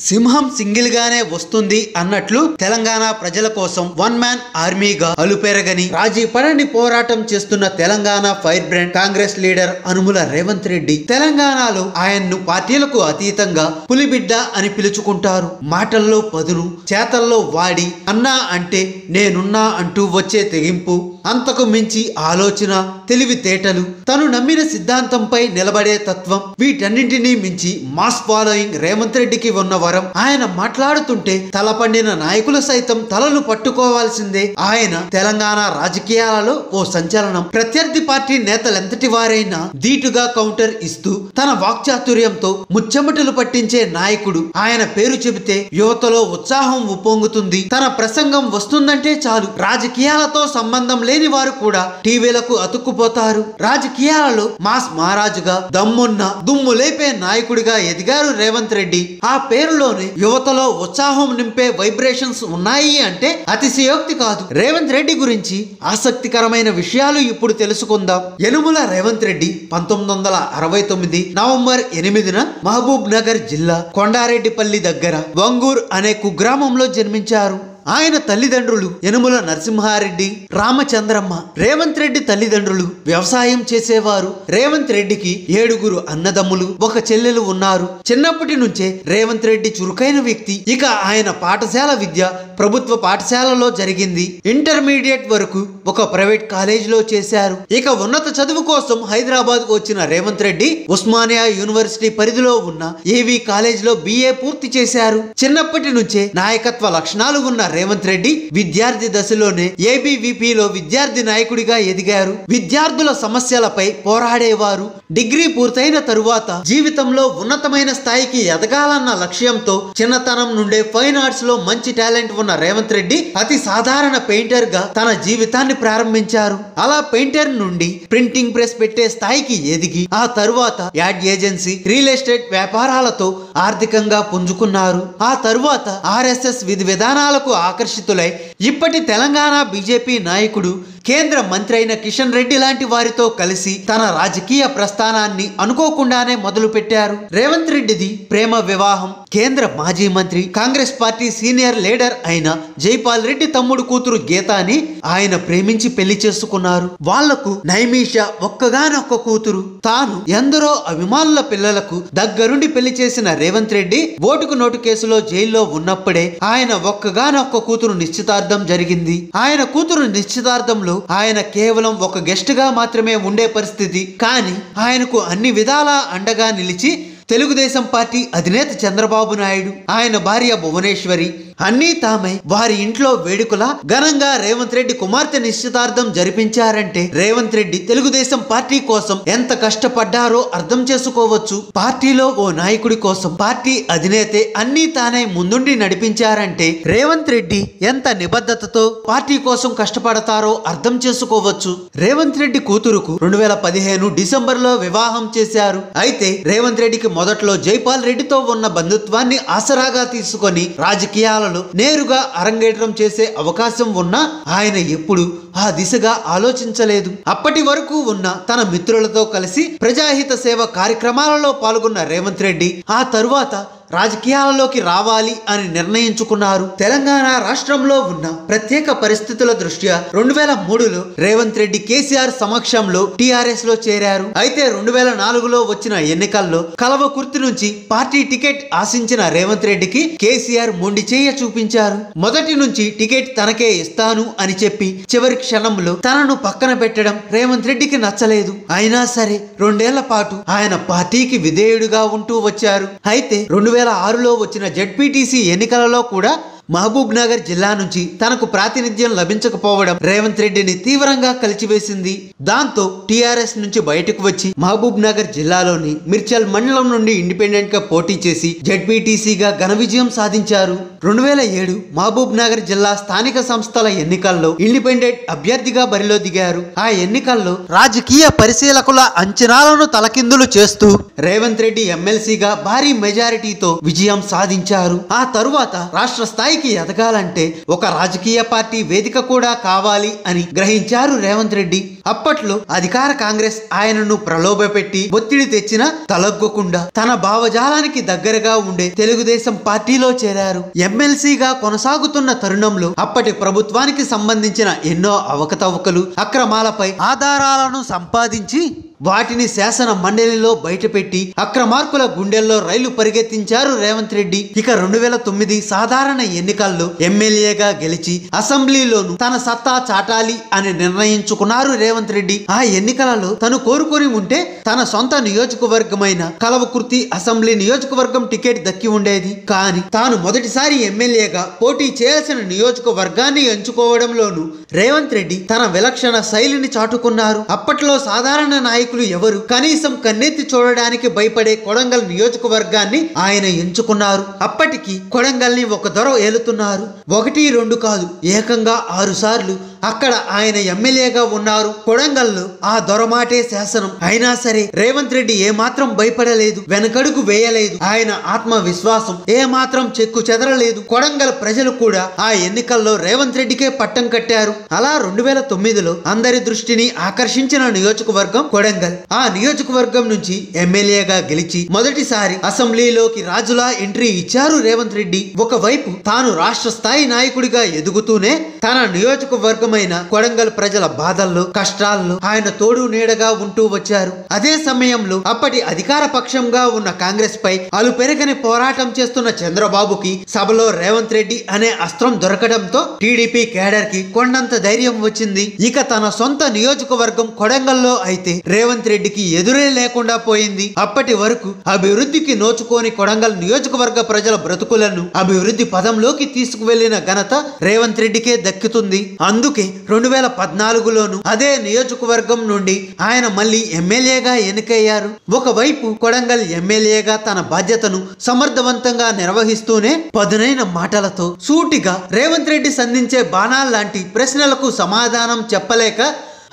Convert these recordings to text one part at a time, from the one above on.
సింహం సింగిల్ గానే వస్తుంది అన్నట్లు తెలంగాణ ప్రజల కోసం వన్ మ్యాన్ ఆర్మీగా అలుపెరగని రాజీ పడని పోరాటం చేస్తున్న Telangana fire brand Congress leader Anumula Revanth Reddy తెలంగాణలో ఆయన్ను పార్టీలకు అతీతంగా పులిబిడ్డ అని పిలుచుకుంటారు. మాటల్లో పదును, చేతల్లో వాడి అన్నా అంటే నేనున్నా అంటూ వచ్చే తెగింపు, అంతకు మించి ఆలోచన, తెలివితేటలు, తను నమ్మిన సిద్ధాంతంపై నిలబడే తత్వం, వీటన్నింటినీ మించి మాస్ ఫాలోయింగ్ రేవంత్ రెడ్డికి ఉన్న వరం. ఆయన మాట్లాడుతుంటే తలపండిన నాయకులు సైతం తలలు పట్టుకోవాల్సిందే. ఆయన తెలంగాణ రాజకీయాలలో ఓ సంచలనం. ప్రత్యర్థి పార్టీ నేతలెంతటి వారైనా ధీటుగా కౌంటర్ ఇస్తూ తన వాక్చాతుర్యంతో ముచ్చెమటలు పట్టించే నాయకుడు. ఆయన పేరు చెబితే యువతలో ఉత్సాహం ఉప్పొంగుతుంది. తన ప్రసంగం వస్తుందంటే చాలు రాజకీయాలతో సంబంధం లేని వారు కూడా టీవీలకు అతుక్కుపోతారు. రాజకీయాలలో మాస్ మహారాజుగా, దమ్మున్న దుమ్ము లేపే నాయకుడిగా ఎదిగారు రేవంత్ రెడ్డి. ఆ పేరులోనే యువతలో ఉత్సాహం నింపే వైబ్రేషన్స్ ఉన్నాయి అంటే అతిశయోక్తి కాదు. రేవంత్ రెడ్డి గురించి ఆసక్తికరమైన విషయాలు ఇప్పుడు తెలుసుకుందాం. యనుమల రేవంత్ రెడ్డి 1969 నవంబర్ 8న మహబూబ్ నగర్ జిల్లా కొండారెడ్డిపల్లి దగ్గర వంగూర్ అనే కుగ్రామంలో జన్మించారు. ఆయన తల్లిదండ్రులు యనుమల నరసింహారెడ్డి, రామచంద్రమ్మ. రేవంత్ రెడ్డి తల్లిదండ్రులు వ్యవసాయం చేసేవారు. రేవంత్ రెడ్డికి 7 అన్నదమ్ములు, 1 చెల్లెలు ఉన్నారు. చిన్నప్పటి నుంచే రేవంత్ రెడ్డి చురుకైన వ్యక్తి. ఇక ఆయన పాఠశాల విద్య ప్రభుత్వ పాఠశాలలో జరిగింది. ఇంటర్మీడియట్ వరకు ఒక ప్రైవేట్ కాలేజీలో చేశారు. ఇక ఉన్నత చదువు కోసం హైదరాబాద్ వచ్చిన రేవంత్ రెడ్డి ఉస్మానియా యూనివర్సిటీ పరిధిలో ఉన్న ఏవి కాలేజీలో BA పూర్తి చేశారు. చిన్నప్పటి నుంచే నాయకత్వ లక్షణాలు ఉన్న రేవంత్ రెడ్డి విద్యార్థి దశలోనే ABVPలో విద్యార్థి నాయకుడిగా ఎదిగారు. విద్యార్థుల సమస్యలపై పోరాడేవారు. డిగ్రీ పూర్తయిన తరువాత జీవితంలో ఉన్నతమైన స్థాయికి ఎదగాలన్న లక్ష్యంతో చిన్నతనం నుండే ఫైన్ ఆర్ట్స్ లో మంచి టాలెంట్ ఉన్న రేవంత్ రెడ్డి అతి సాధారణ పెయింటర్ గా తన జీవితాన్ని ప్రారంభించారు. అలా పెయింటర్ నుండి ప్రింటింగ్ ప్రెస్ పెట్టే స్థాయికి ఎదిగి ఆ తరువాత యాడ్ ఏజెన్సీ, రియల్ ఎస్టేట్ వ్యాపారాలతో ఆర్థికంగా పుంజుకున్నారు. ఆ తరువాత RSS విధి విధానాలకు ఆకర్షితులై ఇప్పటి తెలంగాణ బీజేపీ నాయకుడు, కేంద్ర మంత్రి అయిన కిషన్ రెడ్డి లాంటి వారితో కలిసి తన రాజకీయ ప్రస్థానాన్ని అనుకోకుండానే మొదలు పెట్టారు. రేవంత్ రెడ్డిది ప్రేమ వివాహం. కేంద్ర మాజీ మంత్రి, కాంగ్రెస్ పార్టీ సీనియర్ లీడర్ అయిన జైపాల్ రెడ్డి తమ్ముడు కూతురు గీతాని ఆయన ప్రేమించి పెళ్లి చేసుకున్నారు. వాళ్లకు నైమిష ఒక్కగానొక్క కూతురు. తాను ఎందరో అభిమానుల పిల్లలకు దగ్గరుండి పెళ్లి చేసిన రేవంత్ రెడ్డి ఓటుకు నోటు కేసులో జైల్లో ఉన్నప్పుడే ఆయన ఒక్కగానొక్క కూతురు నిశ్చితార్థం జరిగింది. ఆయన కూతురు నిశ్చితార్థంలో ఆయన కేవలం ఒక గెస్ట్ గా మాత్రమే ఉండే పరిస్థితి. కానీ ఆయనకు అన్ని విధాలా అండగా నిలిచి తెలుగుదేశం పార్టీ అధినేత చంద్రబాబు నాయుడు, ఆయన భార్య భువనేశ్వరి అన్నీ తామై వారి ఇంట్లో వేడుకలా ఘనంగా రేవంత్ రెడ్డి కుమార్తె నిశ్చితార్థం జరిపించారంటే రేవంత్ రెడ్డి తెలుగుదేశం పార్టీ కోసం ఎంత కష్టపడ్డారో అర్థం చేసుకోవచ్చు. పార్టీలో ఓ నాయకుడి కోసం పార్టీ అధినేతే అన్నీ తానే ముందుండి నడిపించారంటే రేవంత్ రెడ్డి ఎంత నిబద్ధతతో పార్టీ కోసం కష్టపడతారో అర్థం చేసుకోవచ్చు. రేవంత్ రెడ్డి కూతురుకు 2015 డిసెంబర్లో వివాహం చేశారు. అయితే రేవంత్ రెడ్డికి మొదట్లో జైపాల్ రెడ్డితో ఉన్న బంధుత్వాన్ని ఆసరాగా తీసుకొని రాజకీయాలలో నేరుగా అరంగేట్రం చేసే అవకాశం ఉన్నా ఆయన ఎప్పుడు ఆ దిశగా ఆలోచించలేదు. అప్పటి వరకు ఉన్న తన మిత్రులతో కలిసి ప్రజాహిత సేవ కార్యక్రమాలలో పాల్గొన్న రేవంత్ రెడ్డి ఆ తరువాత రాజకీయాలలోకి రావాలి అని నిర్ణయించుకున్నారు. తెలంగాణ రాష్ట్రంలో ఉన్న ప్రత్యేక పరిస్థితుల దృష్ట్యా 2003లో రేవంత్ రెడ్డి కేసీఆర్ సమక్షంలో TRS లో చేరారు. అయితే 2004లో వచ్చిన ఎన్నికల్లో కల్వకుర్తి నుంచి పార్టీ టికెట్ ఆశించిన రేవంత్ రెడ్డికి కేసీఆర్ మొండి చేయ చూపించారు. మొదటి నుంచి టికెట్ తనకే ఇస్తాను అని చెప్పి చివరి క్షణంలో తనను పక్కన పెట్టడం రేవంత్ రెడ్డికి నచ్చలేదు. అయినా సరే 2 ఏళ్ల పాటు ఆయన పార్టీకి విధేయుడిగా ఉంటూ వచ్చారు. అయితే 2006లో వచ్చిన ZPTC ఎన్నికలలో కూడా మహబూబ్ నగర్ జిల్లా నుంచి తనకు ప్రాతినిధ్యం లభించకపోవడం రేవంత్ రెడ్డిని తీవ్రంగా కలిచివేసింది. దాంతో TRS నుంచి బయటకు వచ్చి మహబూబ్ నగర్ జిల్లాలోని మిర్చల్ మండలం నుండి ఇండిపెండెంట్ గా పోటీ చేసి ZPTCగా ఘన విజయం సాధించారు. 2007 మహబూబ్ నగర్ జిల్లా స్థానిక సంస్థల ఎన్నికల్లో ఇండిపెండెంట్ అభ్యర్థిగా బరిలో దిగారు. ఆ ఎన్నికల్లో రాజకీయ పరిశీలకుల అంచనాలను తలకిందులు చేస్తూ రేవంత్ రెడ్డి ఎమ్మెల్సీగా భారీ మెజారిటీతో విజయం సాధించారు. ఆ తరువాత రాష్ట్ర స్థాయి స్థాయికి ఎదగాలంటే ఒక రాజకీయ పార్టీ వేదిక కూడా కావాలి అని గ్రహించారు రేవంత్ రెడ్డి. అప్పట్లో అధికార కాంగ్రెస్ ఆయనను ప్రలోభపెట్టి ఒత్తిడి తెచ్చినా తలగ్గకుండా తన భావజాలానికి దగ్గరగా ఉండే తెలుగుదేశం పార్టీలో చేరారు. ఎమ్మెల్సీగా కొనసాగుతున్న తరుణంలో అప్పటి ప్రభుత్వానికి సంబంధించిన ఎన్నో అవకతవకలు, అక్రమాలపై ఆధారాలను సంపాదించి వాటిని శాసన మండలిలో బయటపెట్టి అక్రమార్కుల గుండెల్లో రైలు పరిగెత్తించారు రేవంత్ రెడ్డి. ఇక 2009 సాధారణ ఎన్నికల్లో ఎమ్మెల్యేగా గెలిచి అసెంబ్లీలోను తన సత్తా చాటాలి అని నిర్ణయించుకున్నారు రేవంత్ రెడ్డి. ఆ ఎన్నికలలో తను కోరుకొని ఉంటే తన సొంత నియోజకవర్గమైన కలవకుర్తి అసెంబ్లీ నియోజకవర్గం టికెట్ దక్కి ఉండేది. కానీ తాను మొదటిసారి ఎమ్మెల్యేగా పోటీ చేయాల్సిన నియోజకవర్గాన్ని ఎంచుకోవడంలోనూ రేవంత్ రెడ్డి తన విలక్షణ శైలిని చాటుకున్నారు. అప్పట్లో సాధారణ నాయకులు ఎవరు కనీసం కన్నెత్తి చూడడానికి భయపడే కొడంగల్ నియోజకవర్గాన్ని ఆయన ఎంచుకున్నారు. అప్పటికి కొడంగల్ని ఒక దొర ఏలుతున్నారు. 1, 2 కాదు, ఏకంగా 6 సార్లు అక్కడ ఆయన ఎమ్మెల్యేగా ఉన్నారు. కొడంగల్లో ఆ దొరమాటే శాసనం. అయినా సరే రేవంత్ రెడ్డి ఏమాత్రం భయపడలేదు, వెనకడుగు వేయలేదు. ఆయన ఆత్మవిశ్వాసం ఏమాత్రం చెక్కు చెదరలేదు. కొడంగల్ ప్రజలు కూడా ఆ ఎన్నికల్లో రేవంత్ రెడ్డికే పట్టం కట్టారు. అలా 2009లో అందరి దృష్టిని ఆకర్షించిన నియోజకవర్గం కొడంగల్. ఆ నియోజకవర్గం నుంచి ఎమ్మెల్యేగా గెలిచి మొదటిసారి అసెంబ్లీలోకి రాజులా ఎంట్రీ ఇచ్చారు రేవంత్ రెడ్డి. ఒకవైపు తాను రాష్ట్ర స్థాయి నాయకుడిగా ఎదుగుతూనే తన నియోజకవర్గమైన కొడంగల్ ప్రజల బాధల్లో, కష్టాల్లో ఆయన తోడు నీడగా ఉంటూ వచ్చారు. అదే సమయంలో అప్పటి అధికార పక్షంగా ఉన్న కాంగ్రెస్ పై అలుపెరగని పోరాటం చేస్తున్న చంద్రబాబుకి సభలో రేవంత్ రెడ్డి అనే అస్త్రం దొరకడంతో టీడీపీ కేడర్ కి కొండంత ధైర్యం వచ్చింది. ఇక తన సొంత నియోజకవర్గం కొడంగల్లో అయితే రేవంత్ రెడ్డికి ఎదురే లేకుండా పోయింది. అప్పటి వరకు అభివృద్ధికి నోచుకోని కొడంగల్ నియోజకవర్గ ప్రజల బ్రతుకులను అభివృద్ధి పదంలోకి తీసుకువెళ్లిన ఘనత రేవంత్ రెడ్డికే దక్కుతుంది. అందుకే 2014లోను అదే నియోజకవర్గం నుండి ఆయన మళ్ళీ ఎమ్మెల్యేగా ఎన్నికయ్యారు. ఒకవైపు కొడంగల్ ఎమ్మెల్యేగా తన బాధ్యతను సమర్థవంతంగా నిర్వహిస్తూనే పదునైన మాటలతో సూటిగా రేవంత్ రెడ్డి సంధించే బాణాల్లాంటి ప్రశ్నలకు సమాధానం చెప్పలేక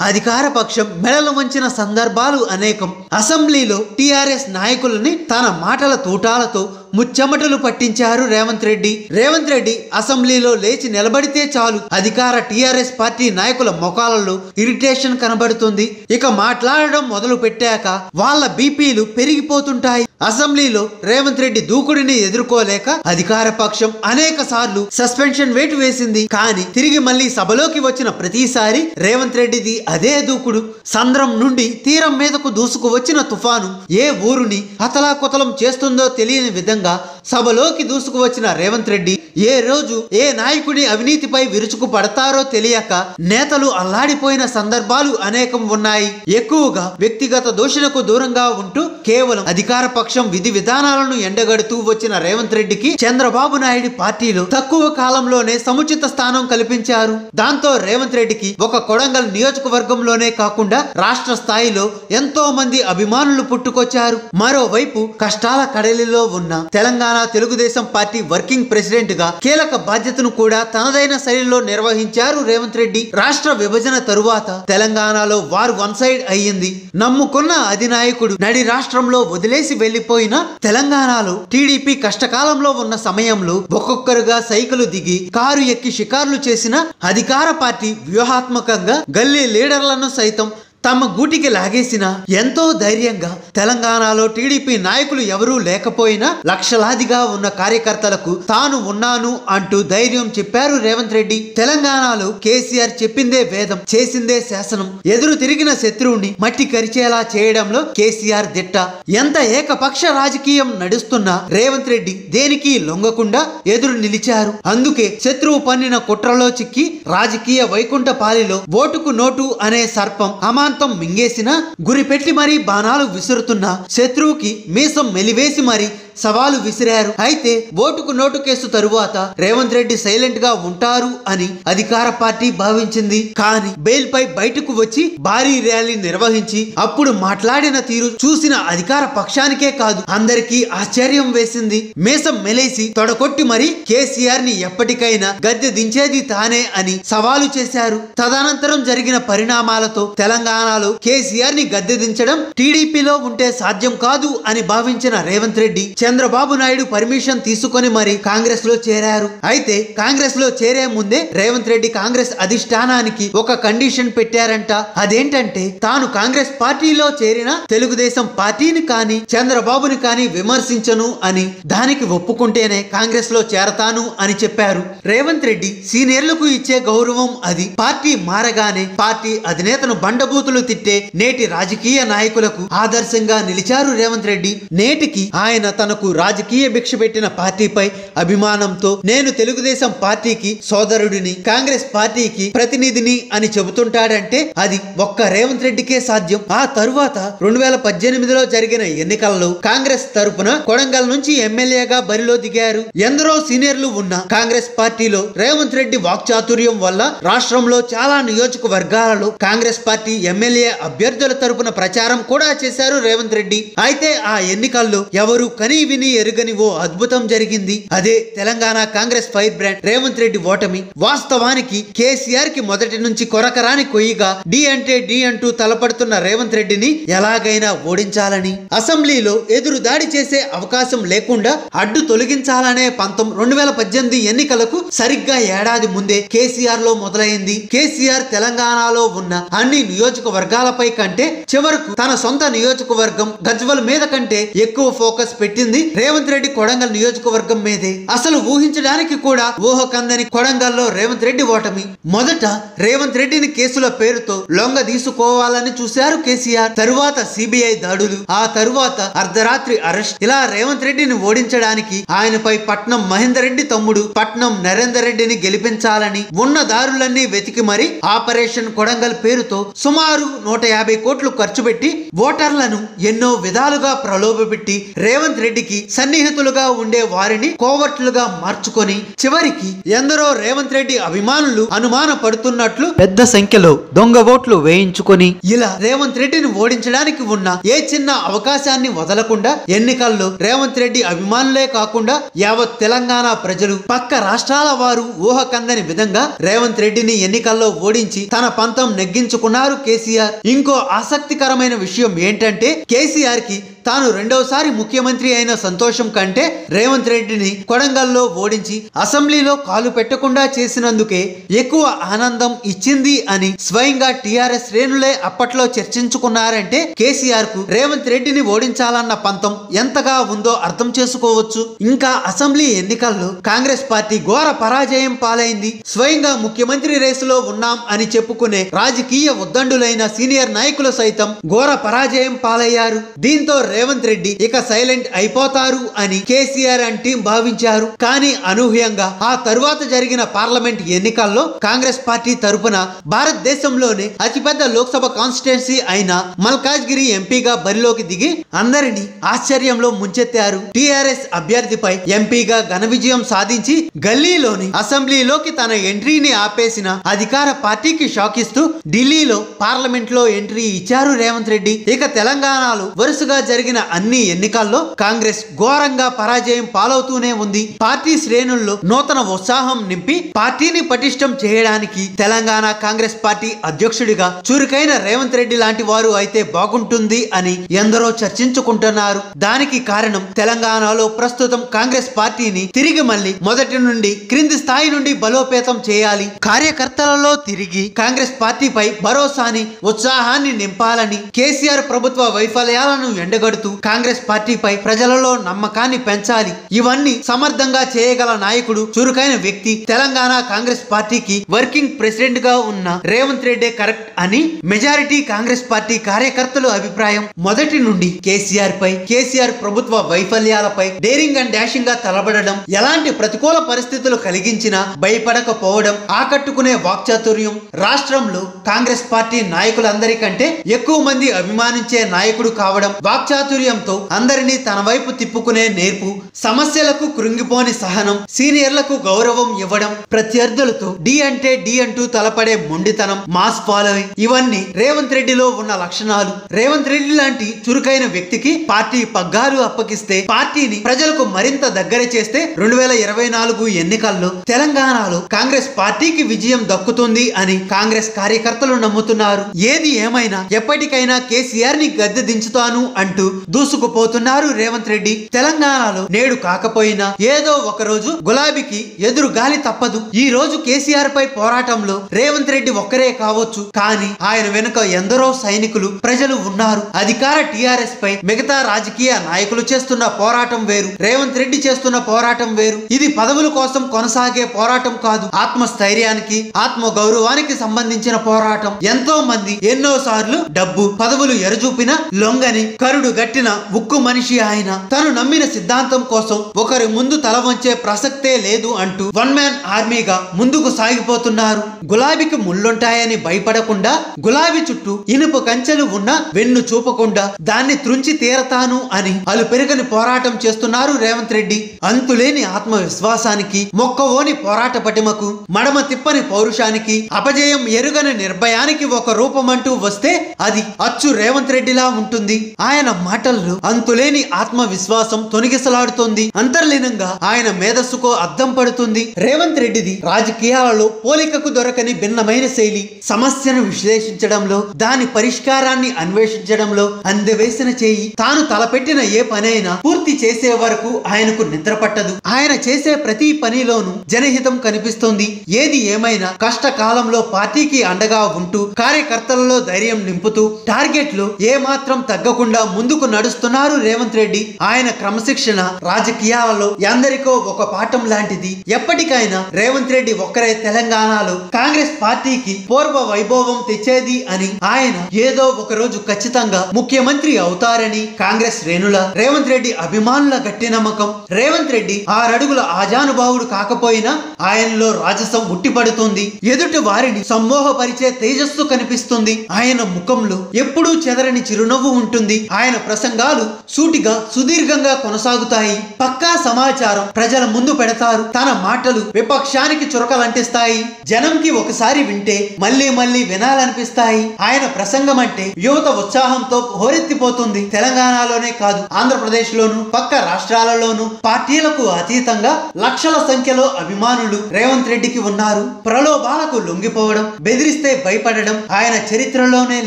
అధికార పక్షం మెడలు వంచిన సందర్భాలు అనేకం. అసెంబ్లీలో టీఆర్ఎస్ నాయకులని తన మాటల తూటాలతో ముచ్చెమటలు పట్టించారు రేవంత్ రెడ్డి. రేవంత్ రెడ్డి అసెంబ్లీలో లేచి నిలబడితే చాలు అధికార టీఆర్ఎస్ పార్టీ నాయకుల ముఖాలలో ఇరిటేషన్ కనబడుతుంది. ఇక మాట్లాడడం మొదలు పెట్టాక వాళ్ళ బీపీలు పెరిగిపోతుంటాయి. అసెంబ్లీలో రేవంత్ రెడ్డి దూకుడిని ఎదుర్కోలేక అధికార పక్షం అనేక సార్లు సస్పెన్షన్ వేటు వేసింది. కానీ తిరిగి మళ్ళీ సభలోకి వచ్చిన ప్రతిసారి రేవంత్ రెడ్డిది అదే దూకుడు. సంద్రం నుండి తీరం మీదకు దూసుకు వచ్చిన తుఫాను ఏ ఊరుని అతలాకుతలం చేస్తుందో తెలియని విధంగా సభలోకి దూసుకు వచ్చిన రేవంత్ రెడ్డి ఏ రోజు ఏ నాయకుడి అవినీతిపై విరుచుకు పడతారో తెలియక నేతలు అల్లాడిపోయిన సందర్భాలు అనేకం ఉన్నాయి. ఎక్కువగా వ్యక్తిగత దూషణకు దూరంగా ఉంటూ కేవలం అధికార పక్షం విధి విధానాలను ఎండగడుతూ వచ్చిన రేవంత్ రెడ్డికి చంద్రబాబు నాయుడు పార్టీలో తక్కువ కాలంలోనే సముచిత స్థానం కల్పించారు. దాంతో రేవంత్ రెడ్డికి ఒక కొడంగల్ నియోజకవర్గంలోనే కాకుండా రాష్ట్ర స్థాయిలో ఎంతో మంది అభిమానులు పుట్టుకొచ్చారు. మరోవైపు కష్టాల కడలిలో ఉన్న Telangana Telugu Desam party working president గా కీలక బాధ్యతను కూడా తనదైన శైలిలో నిర్వహించారు రేవంత్ రెడ్డి. రాష్ట్ర విభజన తరువాత తెలంగాణలో వార్ వన్ సైడ్ అయ్యింది. నమ్ముకున్న అధినాయకుడు నడి రాష్ట్రంలో వదిలేసి వెళ్లిపోయిన తెలంగాణలో టీడీపీ కష్టకాలంలో ఉన్న సమయంలో ఒక్కొక్కరుగా సైకిలు దిగి కారు ఎక్కి షికార్లు చేసిన అధికార పార్టీ వ్యూహాత్మకంగా గల్లీ లీడర్లను సైతం తమ గూటికి లాగేసిన ఎంతో ధైర్యంగా తెలంగాణలో టీడీపీ నాయకులు ఎవరూ లేకపోయినా లక్షలాదిగా ఉన్న కార్యకర్తలకు తాను ఉన్నాను అంటూ ధైర్యం చెప్పారు రేవంత్ రెడ్డి. తెలంగాణలో కేసీఆర్ చెప్పిందే వేదం, చేసిందే శాసనం. ఎదురు తిరిగిన శత్రువుని మట్టి కరిచేలా చేయడంలో కేసీఆర్ దిట్ట. ఎంత ఏకపక్ష రాజకీయం నడుస్తున్నా రేవంత్ రెడ్డి దేనికి లొంగకుండా ఎదురు నిలిచారు. అందుకే శత్రువు పన్నిన కుట్రలో చిక్కి రాజకీయ వైకుంఠ పాలిలో ఓటుకు నోటు అనే సర్పం అమాంతం మింగేసిన గురిపెట్టి మరీ బాణాలు విసురుతున్న శత్రువుకి మీసం మెలివేసి మరీ సవాలు విసిరారు. అయితే ఓటుకు నోటు కేసు తరువాత రేవంత్ రెడ్డి సైలెంట్ గా ఉంటారు అని అధికార పార్టీ భావించింది. కానీ బెయిల్ పై బయటకు వచ్చి భారీ ర్యాలీ నిర్వహించి అప్పుడు మాట్లాడిన తీరు చూసిన అధికార పక్షానికే కాదు అందరికీ ఆశ్చర్యం వేసింది. మీసం మెలేసి తొడకొట్టి మరి కేసీఆర్ ని ఎప్పటికైనా గద్దె దించేది తానే అని సవాలు చేశారు. తదనంతరం జరిగిన పరిణామాలతో తెలంగాణలో కేసీఆర్ ని గద్దె దించడం టీడీపీలో ఉంటే సాధ్యం కాదు అని భావించిన రేవంత్ రెడ్డి చంద్రబాబు నాయుడు పర్మిషన్ తీసుకొని మరి కాంగ్రెస్ లో చేరారు. అయితే కాంగ్రెస్ లో చేరే ముందే రేవంత్ రెడ్డి కాంగ్రెస్ అధిష్టానానికి ఒక కండిషన్ పెట్టారంట. అదేంటంటే తాను కాంగ్రెస్ పార్టీలో చేరిన తెలుగుదేశం పార్టీని కానీ చంద్రబాబుని కానీ విమర్శించను అని, దానికి ఒప్పుకుంటేనే కాంగ్రెస్ లో చేరతాను అని చెప్పారు. రేవంత్ రెడ్డి సీనియర్లకు ఇచ్చే గౌరవం అది. పార్టీ మారగానే పార్టీ అధినేతను బండబూతులు తిట్టే నేటి రాజకీయ నాయకులకు ఆదర్శంగా నిలిచారు రేవంత్ రెడ్డి. నేటికి ఆయన తనకు రాజకీయ భిక్ష పెట్టిన పార్టీపై అభిమానంతో నేను తెలుగుదేశం పార్టీకి సోదరుడిని, కాంగ్రెస్ పార్టీకి ప్రతినిధిని అని చెబుతుంటాడంటే అది ఒక్క రేవంత్ రెడ్డికే సాధ్యం. ఆ తరువాత 2018లో జరిగిన ఎన్నికల్లో కాంగ్రెస్ తరపున కొడంగల్ నుంచి ఎమ్మెల్యేగా బరిలో దిగారు. ఎందరో సీనియర్లు ఉన్న కాంగ్రెస్ పార్టీలో రేవంత్ రెడ్డి వాక్చాతుర్యం వల్ల రాష్ట్రంలో చాలా నియోజకవర్గాలలో కాంగ్రెస్ పార్టీ ఎమ్మెల్యే అభ్యర్థుల తరపున ప్రచారం కూడా చేశారు రేవంత్ రెడ్డి. అయితే ఆ ఎన్నికల్లో ఎవరు కని విని ఎరుగని ఓ అద్భుతం జరిగింది. అదే తెలంగాణ కాంగ్రెస్ ఫైర్ బ్రాండ్ రేవంత్ రెడ్డి ఓటమి. వాస్తవానికి కేసీఆర్ కి మొదటి నుంచి కొరకరాని కొయ్యిగా డి అంటే డి అంటూ తలపడుతున్న రేవంత్ రెడ్డిని ఎలాగైనా ఓడించాలని, అసెంబ్లీలో ఎదురు దాడి చేసే అవకాశం లేకుండా అడ్డు తొలగించాలనే పంతం 2018 ఎన్నికలకు సరిగ్గా ఏడాది ముందే కేసీఆర్ లో మొదలైంది. కేసీఆర్ తెలంగాణలో ఉన్న అన్ని నియోజకవర్గాలపై కంటే చివరకు తన సొంత నియోజకవర్గం గజ్వల్ మీద కంటే ఎక్కువ ఫోకస్ పెట్టింది రేవంత్ రెడ్డి కొడంగల్ నియోజకవర్గం మీదే. అసలు ఊహించడానికి కూడా ఊహకందని కొడంగల్లో రేవంత్ రెడ్డి ఓటమి. మొదట రేవంత్ రెడ్డిని కేసుల పేరుతో లొంగ తీసుకోవాలని చూశారు కేసీఆర్. తరువాత సిబిఐ దాడులు, ఆ తరువాత అర్ధరాత్రి అరెస్ట్. ఇలా రేవంత్ రెడ్డిని ఓడించడానికి ఆయనపై పట్నం మహేందర్ రెడ్డి తమ్ముడు పట్నం నరేందర్ రెడ్డిని గెలిపించాలని ఉన్న దారులన్నీ వెతికి మరి ఆపరేషన్ కొడంగల్ పేరుతో సుమారు 150 కోట్లు ఖర్చు పెట్టి ఓటర్లను ఎన్నో విధాలుగా ప్రలోభపెట్టి రేవంత్ రెడ్డికి సన్నిహితులుగా ఉండే వారిని కోవర్ట్లుగా మార్చుకొని చివరికి ఎందరో రేవంత్ రెడ్డి అభిమానులు అనుమాన పడుతున్నట్లు పెద్ద సంఖ్యలో దొంగ ఓట్లు వేయించుకొని ఇలా రేవంత్ రెడ్డిని ఓడించడానికి ఉన్న ఏ చిన్న అవకాశాన్ని వదలకుండా ఎన్నికల్లో రేవంత్ రెడ్డి అభిమానులే కాకుండా యావత్ తెలంగాణ ప్రజలు పక్క రాష్ట్రాల వారు ఊహకందని విధంగా రేవంత్ రెడ్డిని ఎన్నికల్లో ఓడించి తన పంతం నెగ్గించుకున్నారు కేసీఆర్. ఇంకో ఆసక్తికరమైన విషయం ఏంటంటే కేసీఆర్ కి తాను రెండవసారి ముఖ్యమంత్రి అయిన సంతోషం కంటే రేవంత్ రెడ్డిని కొడంగల్లో ఓడించి అసెంబ్లీలో కాలు పెట్టకుండా చేసినందుకే ఎక్కువ ఆనందం ఇచ్చింది అని స్వయంగా టిఆర్ఎస్ శ్రేణులే అప్పట్లో చర్చించుకున్నారంటే కేసీఆర్ కు రేవంత్ రెడ్డిని ఓడించాలన్న పంతం ఎంతగా ఉందో అర్థం చేసుకోవచ్చు. ఇంకా అసెంబ్లీ ఎన్నికల్లో కాంగ్రెస్ పార్టీ ఘోర పరాజయం పాలైంది. స్వయంగా ముఖ్యమంత్రి రేసులో ఉన్నాం అని చెప్పుకునే రాజకీయ ఉద్దండులైన సీనియర్ నాయకులు సైతం ఘోర పరాజయం పాలయ్యారు. దీంతో రేవంత్ రెడ్డి ఇక సైలెంట్ అయిపోతారు అని కేసీఆర్ అండ్ టీం భావించారు. కానీ అనూహ్యంగా ఆ తరువాత జరిగిన పార్లమెంట్ ఎన్నికల్లో కాంగ్రెస్ పార్టీ తరపున భారతదేశంలోనే అతిపెద్ద లోక్సభ కాన్స్టిట్యున్సీ అయిన మల్కాజ్గిరి ఎంపీగా బరిలోకి దిగి అందరినీ ఆశ్చర్యంలో ముంచెత్తారు. టిఆర్ఎస్ అభ్యర్థిపై ఎంపీగా ఘన విజయం సాధించి గల్లీలోని అసెంబ్లీలోకి తన ఎంట్రీని ఆపేసిన అధికార పార్టీకి షాక్ ఇస్తూ ఢిల్లీలో పార్లమెంట్ లో ఎంట్రీ ఇచ్చారు రేవంత్ రెడ్డి. ఇక తెలంగాణలో వరుసగా జరిగిన అన్ని ఎన్నికల్లో కాంగ్రెస్ ఘోరంగా పరాజయం పాలవుతూనే ఉంది. పార్టీ శ్రేణుల్లో నూతన ఉత్సాహం నింపి పార్టీని పటిష్టం చేయడానికి తెలంగాణ కాంగ్రెస్ పార్టీ అధ్యక్షుడిగా చురుకైన రేవంత్ రెడ్డి లాంటి వారు అయితే బాగుంటుంది అని ఎందరో చర్చించుకుంటున్నారు. దానికి కారణం తెలంగాణలో ప్రస్తుతం కాంగ్రెస్ పార్టీని తిరిగి మళ్ళీ మొదటి నుండి క్రింది స్థాయి నుండి బలోపేతం చేయాలి, కార్యకర్తలలో తిరిగి కాంగ్రెస్ పార్టీపై భరోసాని ఉత్సాహాన్ని నింపాలని కేసీఆర్ ప్రభుత్వ వైఫల్యాలను ఎండగడుతూ కాంగ్రెస్ పార్టీపై ప్రజలలో నమ్మకాన్ని పెంచాలి. ఇవన్నీ సమర్థంగా చేయగల నాయకుడు, చురుకైన వ్యక్తి తెలంగాణ కాంగ్రెస్ పార్టీకి వర్కింగ్ ప్రెసిడెంట్ గా ఉన్న రేవంత్ రెడ్డి కరెక్ట్ అని మెజారిటీ కాంగ్రెస్ పార్టీ కార్యకర్తల అభిప్రాయం. మొదటి నుండి కేసీఆర్ ప్రభుత్వ వైఫల్యాలపై డేరింగ్ అండ్ డాషింగ్ గా తలబడడం, ఎలాంటి ప్రతికూల పరిస్థితులు కలిగించినా భయపడకపోవడం, ఆకట్టుకునే వాక్చాతుర్యం, రాష్ట్రంలో కాంగ్రెస్ పార్టీ నాయకులందరికంటే ఎక్కువ మంది అభిమానించే నాయకుడు కావడం, వాక్చాతుర్యంతో అందరినీ తన వైపు తిప్పుకునే నేర్పు, సమస్యలకు కృంగిపోని సహనం, సీనియర్లకు గౌరవం ఇవ్వడం, ప్రత్యర్థులతో డి అంటే డి అంటూ తలపడే మొండితనం, మాస్ ఫాలోయింగ్, ఇవన్నీ రేవంత్ రెడ్డిలో ఉన్న లక్షణాలు. రేవంత్ రెడ్డి లాంటి చురుకైన వ్యక్తికి పార్టీ పగ్గాలు అప్పగిస్తే పార్టీని ప్రజలకు మరింత దగ్గర చేస్తే 2024 ఎన్నికల్లో తెలంగాణలో కాంగ్రెస్ పార్టీకి విజయం దక్కుతుంది అని కాంగ్రెస్ కార్యకర్తలు నమ్ముతున్నారు. ఏది ఏమైనా ఎప్పటికైనా కేసీఆర్ ని గద్దె దించుతాను అంటూ అంటూ దూసుకుపోతున్నారు రేవంత్ రెడ్డి. తెలంగాణలో నేడు కాకపోయినా ఏదో ఒక రోజు గులాబీకి ఎదురు గాలి తప్పదు. ఈ రోజు కేసీఆర్ పై పోరాటంలో రేవంత్ రెడ్డి ఒక్కరే కావచ్చు, కానీ ఆయన వెనుక ఎందరో సైనికులు, ప్రజలు ఉన్నారు. అధికార టిఆర్ఎస్ పై మిగతా రాజకీయ నాయకులు చేస్తున్న పోరాటం వేరు, రేవంత్ రెడ్డి చేస్తున్న పోరాటం వేరు. ఇది పదవుల కోసం కొనసాగే పోరాటం కాదు, ఆత్మస్థైర్యానికి, ఆత్మ గౌరవానికి సంబంధించిన పోరాటం. ఎంతో మంది ఎన్నో సార్లు డబ్బు పదవులు ఎరచూపిన లొంగని కరుడు గట్టిన ఉక్కు మనిషి ఆయన. తను నమ్మిన సిద్ధాంతం కోసం ఒకరి ముందు తల వంచే ప్రసక్తే లేదు అంటూ వన్ మ్యాన్ ఆర్మీగా ముందుకు సాగిపోతున్నారు. గులాబీకి ముళ్ళుంటాయని భయపడకుండా, గులాబీ చుట్టూ ఇనుప కంచెలు ఉన్న వెన్ను చూపకుండా దాన్ని త్రుంచి తీరతాను అని అలుపెరగని పోరాటం చేస్తున్నారు రేవంత్ రెడ్డి. అంతులేని ఆత్మవిశ్వాసానికి, మొక్కవోని పోరాట పటిమకు, మడమ తిప్పని పౌరుషానికి, అపజయం ఎరుగని నిర్భయానికి ఒక రూపమంటూ వస్తే అది అచ్చు రేవంత్ రెడ్డిలా ఉంటుంది. ఆయన మాటల్లో అంతులేని ఆత్మవిశ్వాసం తొనిగిసలాడుతోంది. అంతర్లీనంగా ఆయన మేధస్సుకో అద్దం పడుతుంది. రేవంత్ రెడ్డిది రాజకీయాలలో పోలికకు దొరకని భిన్నమైన శైలి. సమస్యను విశ్లేషించడంలో, దాని పరిష్కారాన్ని అన్వేషించడంలో అందవేసిన చేయి. తాను తలపెట్టిన ఏ పనైనా పూర్తి చేసే వరకు ఆయనకు నిద్ర పట్టదు. ఆయన చేసే ప్రతి పనిలోనూ జనహితం కనిపిస్తోంది. ఏది ఏమైనా కష్టకాలంలో పార్టీకి అండగా ఉంటూ, కార్యకర్తలలో ధైర్యం నింపుతూ, టార్గెట్ లో ఏ మాత్రం తగ్గకుండా ముందుకు నడుస్తున్నారు రేవంత్ రెడ్డి. ఆయన క్రమశిక్షణ రాజకీయాలలో ఎందరికో ఒక పాఠం లాంటిది. ఎప్పటికైనా రేవంత్ రెడ్డి ఒక్కరే తెలంగాణలో కాంగ్రెస్ పార్టీకి పూర్వ వైభవం తెచ్చేది అని, ఆయన ఏదో ఒక రోజు ఖచ్చితంగా ముఖ్యమంత్రి అవుతారని కాంగ్రెస్ శ్రేణుల, రేవంత్ రెడ్డి అభిమానుల గట్టి నమ్మకం. రేవంత్ రెడ్డి 6 అడుగుల ఆజానుభావుడు కాకపోయినా ఆయనలో రాజసం ఉట్టిపడుతుంది. ఎదుటి వారిని సమ్మోహపరిచే తేజస్సు కనిపిస్తుంది. ఆయన ముఖంలో ఎప్పుడూ చెదరని చిరునవ్వు ఉంటుంది. ఆయన ప్రసంగాలు సూటిగా, సుదీర్ఘంగా కొనసాగుతాయి. పక్కా సమాచారం ప్రజల ముందు పెడతారు. తన మాటలు విపక్షానికి చురకలంటిస్తాయి. జనంకి ఒకసారి వింటే మళ్ళీ మళ్ళీ వినాలనిపిస్తాయి. ఆయన ప్రసంగం అంటే యువత ఉత్సాహంతో హోరెత్తిపోతుంది. తెలంగాణలోనే కాదు, ఆంధ్రప్రదేశ్ లోను, పక్క రాష్ట్రాలలోను పార్టీలకు అతీతంగా లక్షల సంఖ్యలో అభిమానులు రేవంత్ రెడ్డికి ఉన్నారు. ప్రలోభాలకు లొంగిపోవడం, బెదిరిస్తే భయపడడం ఆయన చరిత్రలోనే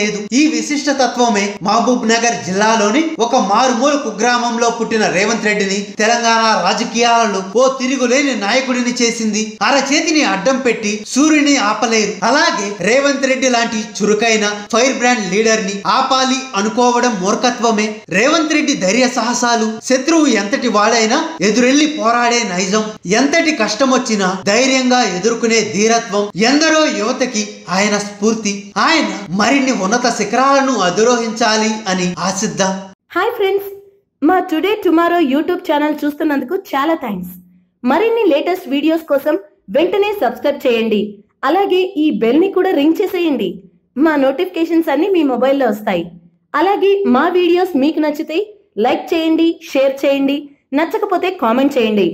లేదు. ఈ విశిష్ట తత్వమే మహబూబ్ నగర్ జిల్లాలోని ఒక మారుమూల కుగ్రామంలో పుట్టిన రేవంత్ రెడ్డిని తెలంగాణ రాజకీయాలలో ఓ తిరుగులేని నాయకుడిని చేసింది. అరచేతిని అడ్డం పెట్టి సూర్యుని ఆపలేరు. అలాగే రేవంత్ రెడ్డి లాంటి చురుకైన ఫైర్ బ్రాండ్ లీడర్ ని ఆపాలి అనుకోవడం మూర్ఖత్వమే. రేవంత్ రెడ్డి ధైర్య సాహసాలు, శత్రువు ఎంతటి వాడైనా ఎదురెళ్లి పోరాడే నైజం, ఎంతటి కష్టం వచ్చినా ధైర్యంగా ఎదుర్కొనే ధీరత్వం ఎందరో యువతకి ఆయన స్ఫూర్తి. ఆయన మరిన్ని ఉన్నత శిఖరాలను అధిరోహించాలి అని ఆశిద్దాం. హాయ్ ఫ్రెండ్స్, మా టుడే టుమారో యూట్యూబ్ ఛానల్ చూస్తున్నందుకు చాలా థ్యాంక్స్. మరిన్ని లేటెస్ట్ వీడియోస్ కోసం వెంటనే సబ్స్క్రైబ్ చేయండి. అలాగే ఈ బెల్ ని కూడా రింగ్ చేసేయండి. మా నోటిఫికేషన్స్ అన్ని మీ మొబైల్లో వస్తాయి. అలాగే మా వీడియోస్ మీకు నచ్చితే లైక్ చేయండి, షేర్ చేయండి, నచ్చకపోతే కామెంట్ చేయండి.